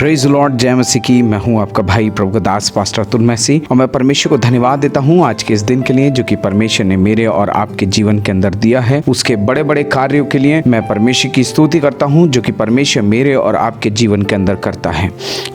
Praise Lord, जय मसीह की। मैं हूं आपका भाई प्रभु दास पास्टर अतुल मैसी, और मैं परमेश्वर को धन्यवाद देता हूं आज के इस दिन के लिए जो कि परमेश्वर ने मेरे और आपके जीवन के अंदर दिया है। उसके बड़े बड़े कार्यों के लिए मैं परमेश्वर की स्तुति करता हूं जो कि परमेश्वर मेरे और आपके जीवन के अंदर करता है।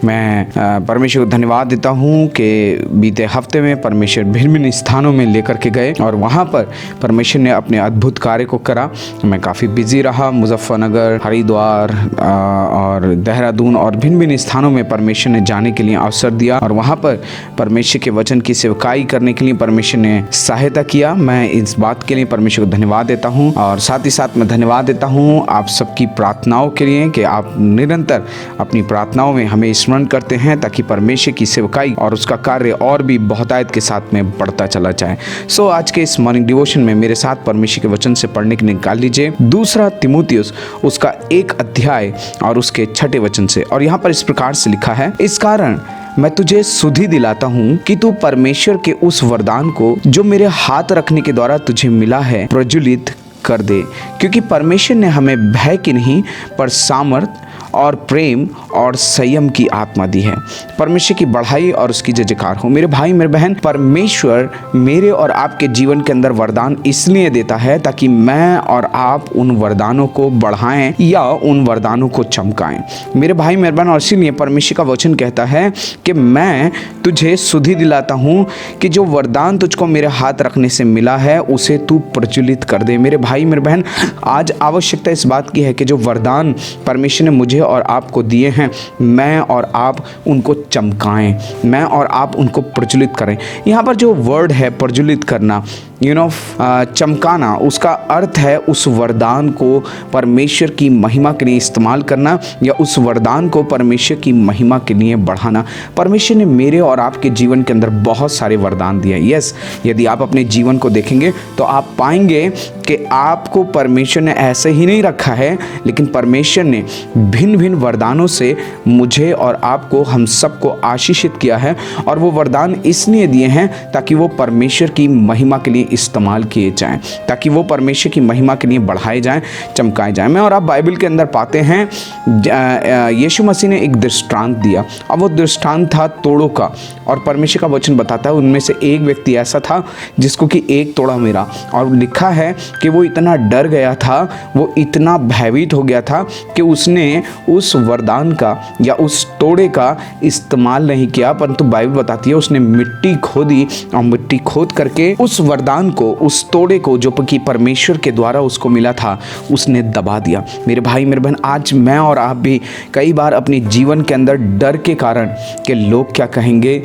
मैं परमेश्वर को धन्यवाद देता हूं कि बीते हफ्ते में परमेश्वर भिन्न भिन्न स्थानों में लेकर के गए और वहाँ पर परमेश्वर ने अपने अद्भुत कार्य को करा। मैं काफ़ी बिजी रहा। मुजफ्फरनगर, हरिद्वार और देहरादून और भिन्न स्थानों में परमेश्वर ने जाने के लिए अवसर दिया और वहां पर परमेश्वर के वचन की सेवकाई करने के लिए परमेश्वर ने सहायता किया। मैं इस बात के लिए परमेश्वर को धन्यवाद देता हूं और साथ ही साथ मैं धन्यवाद देता हूं आप सबकी प्रार्थनाओं के लिए कि आप निरंतर अपनी प्रार्थनाओं में हमें स्मरण करते हैं ताकि परमेश्वर की सेवकाई और उसका कार्य और भी बहुतायत के साथ में बढ़ता चला जाए। सो आज के इस मॉर्निंग डिवोशन में मेरे साथ परमेश्वर के वचन से पढ़ने के लिए निकाल लीजिए दूसरा तिमुथियुस उसका 1 अध्याय और उसके 6 वचन से। और यहाँ पर इस प्रकार से लिखा है, इस कारण मैं तुझे सुधि दिलाता हूँ कि तू परमेश्वर के उस वरदान को जो मेरे हाथ रखने के द्वारा तुझे मिला है प्रज्वलित कर दे, क्योंकि परमेश्वर ने हमें भय की नहीं पर सामर्थ और प्रेम और संयम की आत्मा दी है। परमेश्वर की बढ़ाई और उसकी जयकार हो। मेरे भाई मेरे बहन, परमेश्वर मेरे और आपके जीवन के अंदर वरदान इसलिए देता है ताकि मैं और आप उन वरदानों को बढ़ाएं या उन वरदानों को चमकाएं। मेरे भाई मेरे बहन, और इसीलिए परमेश्वर का वचन कहता है कि मैं तुझे सुधि दिलाता हूँ कि जो वरदान तुझको मेरे हाथ रखने से मिला है उसे तू प्रज्वलित कर दे। मेरे भाई मेरे बहन, आज आवश्यकता इस बात की है कि जो वरदान परमेश्वर ने मुझे और आपको दिए हैं, मैं और आप उनको चमकाएं, मैं और आप उनको प्रज्वलित करें। यहाँ पर जो वर्ड है प्रज्वलित करना, चमकाना, उसका अर्थ है उस वरदान को परमेश्वर की महिमा के लिए इस्तेमाल करना या उस वरदान को परमेश्वर की महिमा के लिए बढ़ाना। परमेश्वर ने मेरे और आपके जीवन के अंदर बहुत सारे वरदान दिए। यस, यदि आप अपने जीवन को देखेंगे तो आप पाएंगे कि आपको परमेश्वर ने ऐसे ही नहीं रखा है, लेकिन परमेश्वर ने भिन्न भिन्न वरदानों से मुझे और आपको, हम सबको आशीषित किया है। और वो वरदान इसलिए दिए हैं ताकि वो परमेश्वर की महिमा के लिए इस्तेमाल किए जाएं, ताकि वो परमेश्वर की महिमा के लिए बढ़ाए जाएं, चमकाए जाएं। मैं और आप बाइबल के अंदर पाते हैं यीशु मसीह ने एक दृष्टांत दिया और वो दृष्टांत था तोड़ों का। और परमेश्वर का वचन बताता है उनमें से एक व्यक्ति ऐसा था जिसको कि 1 तोड़ा मिला, और लिखा है कि वो इतना डर गया था, वो इतना भयभीत हो गया था कि उसने उस वरदान का या उस तोड़े का इस्तेमाल नहीं किया, परंतु बाइबल बताती है उसने मिट्टी खोदी और मिट्टी खोद करके उस वरदान को, उस तोड़े को जो कि परमेश्वर के द्वारा उसको मिला था, उसने दबा दिया। मेरे भाई मेरे बहन, आज मैं और आप भी कई बार अपने जीवन के अंदर डर के कारण कि लोग क्या कहेंगे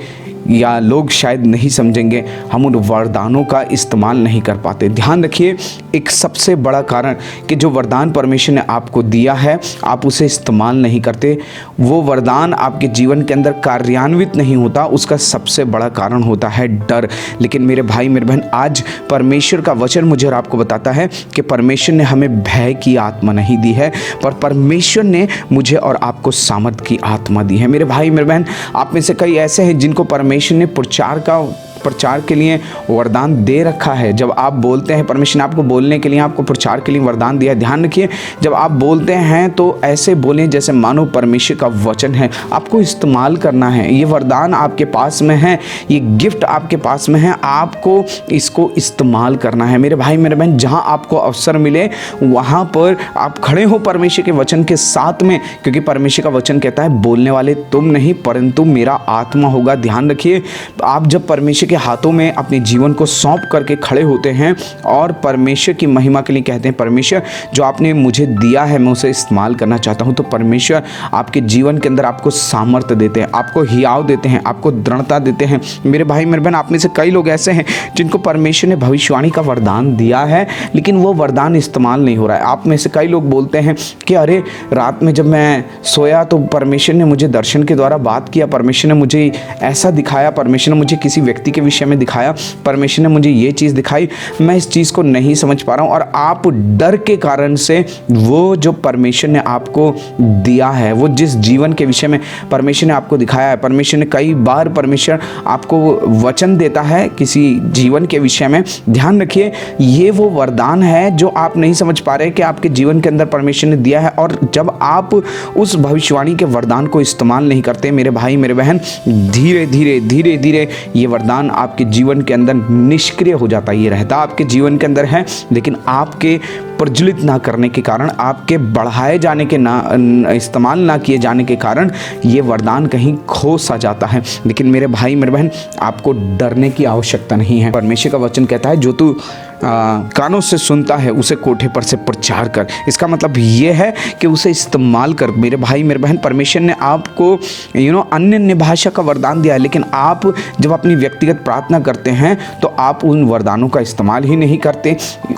या लोग शायद नहीं समझेंगे, हम उन वरदानों का इस्तेमाल नहीं कर पाते। ध्यान रखिए, एक सबसे बड़ा कारण कि जो वरदान परमेश्वर ने आपको दिया है आप उसे इस्तेमाल नहीं करते, वो वरदान आपके जीवन के अंदर कार्यान्वित नहीं होता, उसका सबसे बड़ा कारण होता है डर। लेकिन मेरे भाई मेरे बहन, आज परमेश्वर का वचन मुझे और आपको बताता है कि परमेश्वर ने हमें भय की आत्मा नहीं दी है, पर परमेश्वर ने मुझे और आपको सामर्थ की आत्मा दी है। मेरे भाई मेरे बहन, आप में से कई ऐसे हैं जिनको परमेश्वर ने प्रचार के लिए वरदान दे रखा है। जब आप बोलते हैं, परमेश्वर ने आपको बोलने के लिए, आपको प्रचार के लिए वरदान दिया है। ध्यान रखिए, जब आप बोलते हैं तो ऐसे बोलें जैसे मानो परमेश्वर का वचन है, आपको इस्तेमाल करना है। ये वरदान आपके पास में है, ये गिफ्ट आपके पास में है, आपको इसको इस्तेमाल करना है। मेरे भाई मेरे बहन, जहाँ आपको अवसर मिले वहाँ पर आप खड़े हो परमेश्वर के वचन के साथ में, क्योंकि परमेश्वर का वचन कहता है बोलने वाले तुम नहीं परंतु मेरा आत्मा होगा। ध्यान रखिए, आप जब परमेश्वर हाथों में अपने जीवन को सौंप करके खड़े होते हैं और परमेश्वर की महिमा के लिए कहते हैं परमेश्वर जो आपने मुझे दिया है मैं उसे इस्तेमाल करना चाहता हूं, तो परमेश्वर आपके जीवन के अंदर आपको सामर्थ्य देते हैं, आपको हियाव देते हैं, आपको दृढ़ता देते हैं। मेरे भाई मेरे बहन, आप में से कई लोग ऐसे हैं जिनको परमेश्वर ने भविष्यवाणी का वरदान दिया है लेकिन वो वरदान इस्तेमाल नहीं हो रहा है। आप में से कई लोग बोलते हैं कि अरे रात में जब मैं सोया तो परमेश्वर ने मुझे दर्शन के द्वारा बात किया, परमेश्वर ने मुझे ऐसा दिखाया, परमेश्वर ने मुझे किसी व्यक्ति के विषय में दिखाया, परमेश्वर ने मुझे ये चीज़ दिखाई, मैं इस चीज़ को नहीं समझ पा रहा हूँ। और आप डर के कारण से वो जो परमेश्वर ने आपको दिया है, वो जिस जीवन के विषय में परमेश्वर ने आपको दिखाया है, परमेश्वर ने कई बार परमेश्वर आपको वचन देता है किसी जीवन के विषय में। ध्यान रखिए, ये वो वरदान है जो आप नहीं समझ पा रहे कि आपके जीवन के अंदर परमेश्वर ने दिया है। और जब आप उस भविष्यवाणी के वरदान को इस्तेमाल नहीं करते मेरे भाई मेरे बहन, धीरे धीरे ये वरदान आपके जीवन के अंदर निष्क्रिय हो जाता है। ये रहता आपके जीवन के अंदर है, लेकिन आपके प्रज्वलित ना करने के कारण, आपके बढ़ाए जाने के ना इस्तेमाल ना किए जाने के कारण ये वरदान कहीं खो सा जाता है। लेकिन मेरे भाई मेरे बहन, आपको डरने की आवश्यकता नहीं है। परमेश्वर का वचन कहता है, जो तू कानों से सुनता है उसे कोठे पर से प्रचार कर। इसका मतलब ये है कि उसे इस्तेमाल कर। मेरे भाई मेरे बहन, परमेश्वर ने आपको अन्य भाषा का वरदान दिया है, लेकिन आप जब अपनी व्यक्तिगत प्रार्थना करते हैं तो आप उन वरदानों का इस्तेमाल ही नहीं करते।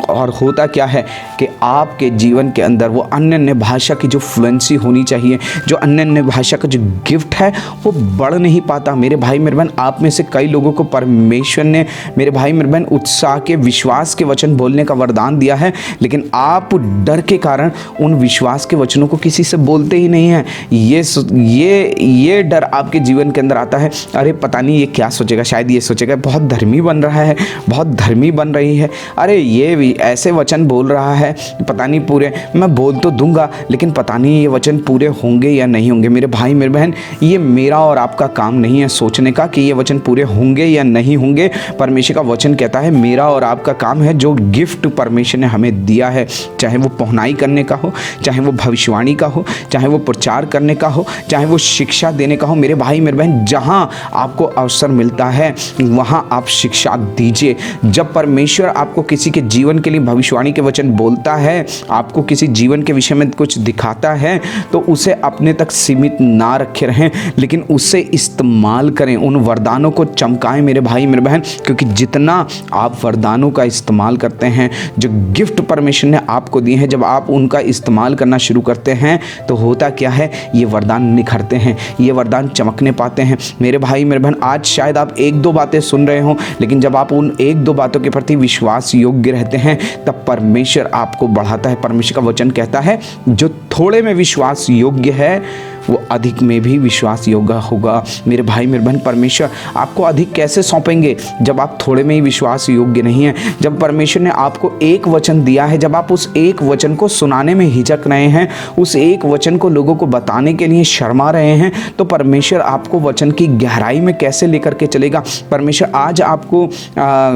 और होता क्या है कि आपके जीवन के अंदर वो अन्य भाषा की जो फ्लुएंसी होनी चाहिए, जो अन्य भाषा का जो गिफ्ट है, वो बढ़ नहीं पाता। मेरे भाई मेरे बहन, आप में से कई लोगों को परमेश्वर ने मेरे भाई मेरे बहन उत्साह के, विश्वास के वचन बोलने का वरदान दिया है, लेकिन आप डर के कारण उन विश्वास के वचनों को किसी से बोलते ही नहीं हैं। ये डर आपके जीवन के अंदर आता है, अरे पता नहीं ये क्या सोचेगा, शायद ये सोचेगा बहुत धर्मी बन रहा है, बहुत धर्मी बन रही है, अरे ये ऐसे वचन बोल रहा है, पता नहीं पूरे, मैं बोल तो दूंगा लेकिन पता नहीं ये वचन पूरे होंगे या नहीं होंगे। मेरे भाई मेरे बहन, ये मेरा और आपका काम नहीं है सोचने का कि ये वचन पूरे होंगे या नहीं होंगे। परमेश्वर का वचन कहता है, मेरा और आपका काम है जो गिफ्ट परमेश्वर ने हमें दिया है, चाहे वो पहुनाई करने का हो, चाहे वो भविष्यवाणी का हो, चाहे वो प्रचार करने का हो, चाहे वो शिक्षा देने का हो। मेरे भाई मेरे बहन, जहाँ आपको अवसर मिलता है वहाँ आप शिक्षा दीजिए। जब परमेश्वर आपको किसी के जीवन के लिए भविष्यवाणी के वचन बोलता है, आपको किसी जीवन के विषय में कुछ दिखाता है, तो उसे अपने तक सीमित ना रखे रहें, लेकिन उसे इस्तेमाल करें, उन वरदानों को चमकाएं मेरे भाई मेरे बहन। क्योंकि जितना आप वरदानों का इस्तेमाल करते हैं, जो गिफ्ट परमेश्वर ने आपको दिए हैं, जब आप उनका इस्तेमाल करना शुरू करते हैं तो होता क्या है, ये वरदान निखरते हैं, ये वरदान चमकने पाते हैं। मेरे भाई मेरे बहन, आज शायद आप एक दो बातें सुन रहे हो, लेकिन जब आप उन एक दो बातों के प्रति विश्वास योग्य रहते हैं तब परमेश्वर आपको बढ़ाता है। परमेश्वर का वचन कहता है, जो थोड़े में विश्वास योग्य है वो अधिक में भी विश्वास योग्य होगा। मेरे भाई मेरे बहन, परमेश्वर आपको अधिक कैसे सौंपेंगे जब आप थोड़े में ही विश्वास योग्य नहीं है। जब परमेश्वर ने आपको एक वचन दिया है, जब आप उस एक वचन को सुनाने में हिचक रहे हैं, उस एक वचन को लोगों को बताने के लिए शर्मा रहे हैं, तो परमेश्वर आपको वचन की गहराई में कैसे लेकर के चलेगा। परमेश्वर आज आपको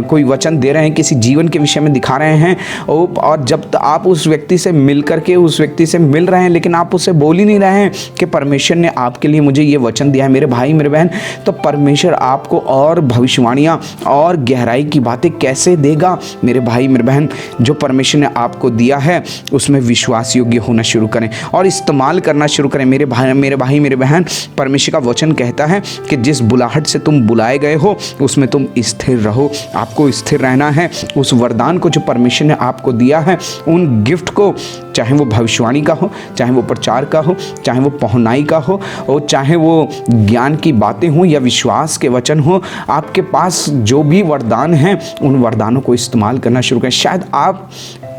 कोई वचन दे रहे हैं, किसी जीवन के विषय में दिखा रहे हैं, और जब आप उस व्यक्ति से मिल करके उस व्यक्ति से मिल रहे हैं, लेकिन आप उससे बोल ही नहीं रहे हैं कि परमेश्वर ने आपके लिए मुझे ये वचन दिया है। मेरे भाई मेरे बहन, तो परमेश्वर आपको और भविष्यवाणियाँ और गहराई की बातें कैसे देगा। मेरे भाई मेरे बहन, जो परमेश्वर ने आपको दिया है उसमें विश्वास योग्य होना शुरू करें और इस्तेमाल करना शुरू करें। मेरे भाई मेरे बहन, परमेश्वर का वचन कहता है कि जिस बुलाहट से तुम बुलाए गए हो उसमें तुम स्थिर रहो। आपको स्थिर रहना है। उस वरदान को जो परमेश्वर ने आपको दिया है, उन गिफ्ट को, चाहे वो भविष्यवाणी का हो, चाहे वो प्रचार का हो, चाहे वो पहुनाई का हो, और चाहे वो ज्ञान की बातें हों या विश्वास के वचन हो, आपके पास जो भी वरदान हैं उन वरदानों को इस्तेमाल करना शुरू करें। शायद आप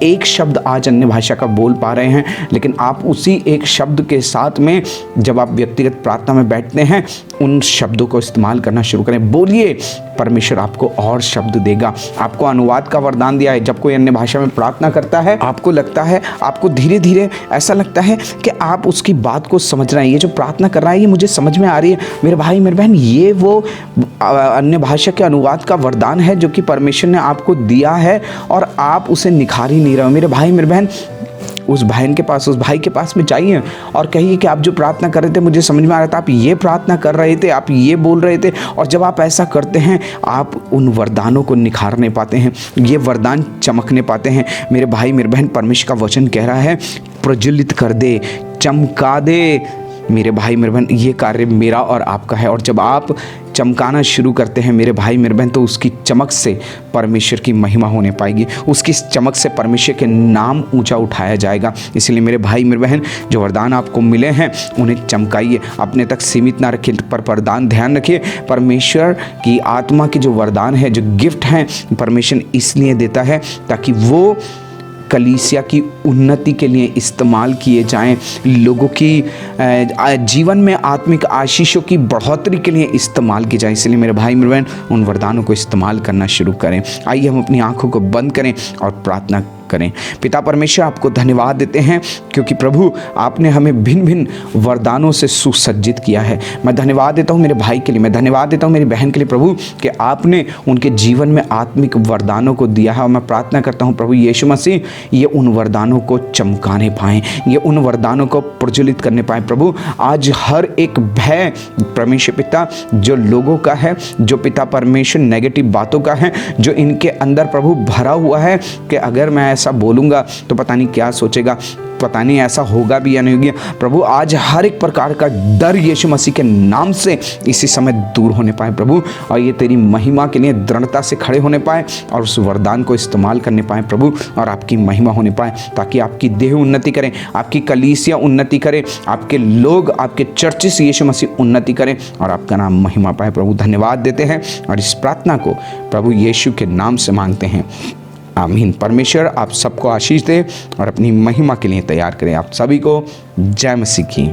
एक शब्द आज अन्य भाषा का बोल पा रहे हैं, लेकिन आप उसी एक शब्द के साथ में जब आप व्यक्तिगत प्रार्थना में बैठते हैं उन शब्दों को इस्तेमाल करना शुरू करें। बोलिए, परमेश्वर आपको और शब्द देगा। आपको अनुवाद का वरदान दिया है। जब कोई अन्य भाषा में प्रार्थना करता है, आपको लगता है, आपको धीरे धीरे ऐसा लगता है कि आप उसकी बात को समझ रहे हैं, ये जो प्रार्थना कर रहा है ये मुझे समझ में आ रही है। मेरे भाई मेरे बहन, ये वो अन्य भाषा के अनुवाद का वरदान है जो कि परमेश्वर ने आपको दिया है और आप उसे निखार ही नहीं रहे हो। मेरे भाई मेरे बहन, उस भाई के पास में जाइए और कहिए कि आप जो प्रार्थना कर रहे थे मुझे समझ में आ रहा था, आप ये प्रार्थना कर रहे थे, आप ये बोल रहे थे, और जब आप ऐसा करते हैं आप उन वरदानों को निखारने पाते हैं, ये वरदान चमकने पाते हैं। मेरे भाई मेरे बहन, परमेश्वर का वचन कह रहा है, प्रज्वलित कर दे, चमका दे मेरे भाई मेरे बहन, ये कार्य मेरा और आपका है। और जब आप चमकाना शुरू करते हैं मेरे भाई मेरे बहन, तो उसकी चमक से परमेश्वर की महिमा होने पाएगी, उसकी चमक से परमेश्वर के नाम ऊंचा उठाया जाएगा। इसलिए मेरे भाई मेरे बहन, जो वरदान आपको मिले हैं उन्हें चमकाइए, अपने तक सीमित ना रखिए, पर वरदान ध्यान रखिए। परमेश्वर की आत्मा की जो वरदान है, जो गिफ्ट हैं, परमेश्वर इसलिए देता है ताकि वो कलीसिया की उन्नति के लिए इस्तेमाल किए जाएं, लोगों की जीवन में आत्मिक आशीषों की बढ़ोतरी के लिए इस्तेमाल की जाए। इसलिए मेरे भाई मेरे बहन, उन वरदानों को इस्तेमाल करना शुरू करें। आइए हम अपनी आंखों को बंद करें और प्रार्थना करें। पिता परमेश्वर, आपको धन्यवाद देते हैं क्योंकि प्रभु आपने हमें भिन्न भिन्न वरदानों से सुसज्जित किया है। मैं धन्यवाद देता हूँ मेरे भाई के लिए, मैं धन्यवाद देता हूँ मेरी बहन के लिए प्रभु, कि आपने उनके जीवन में आत्मिक वरदानों को दिया है। और मैं प्रार्थना करता हूँ प्रभु यीशु मसीह, ये उन वरदानों को चमकाने पाएँ, ये उन वरदानों को प्रज्वलित करने पाएँ। प्रभु आज हर एक भय परमेश्वर पिता जो लोगों का है, जो पिता परमेश्वर नेगेटिव बातों का है, जो इनके अंदर प्रभु भरा हुआ है कि अगर मैं ऐसा बोलूँगा तो पता नहीं क्या सोचेगा, पता नहीं ऐसा होगा भी या नहीं होगा। प्रभु आज हर एक प्रकार का डर यीशु मसीह के नाम से इसी समय दूर होने पाए प्रभु, और ये तेरी महिमा के लिए दृढ़ता से खड़े होने पाए और उस वरदान को इस्तेमाल करने पाए प्रभु, और आपकी महिमा होने पाए, ताकि आपकी देह उन्नति करें, आपकी कलीसिया उन्नति करे, आपके लोग, आपके चर्चेस यीशु मसीह उन्नति करें और आपका नाम महिमा पाए प्रभु। धन्यवाद देते हैं और इस प्रार्थना को प्रभु यीशु के नाम से मांगते हैं, आमीन। परमेश्वर आप सबको आशीष दे और अपनी महिमा के लिए तैयार करें। आप सभी को जय मसीह की।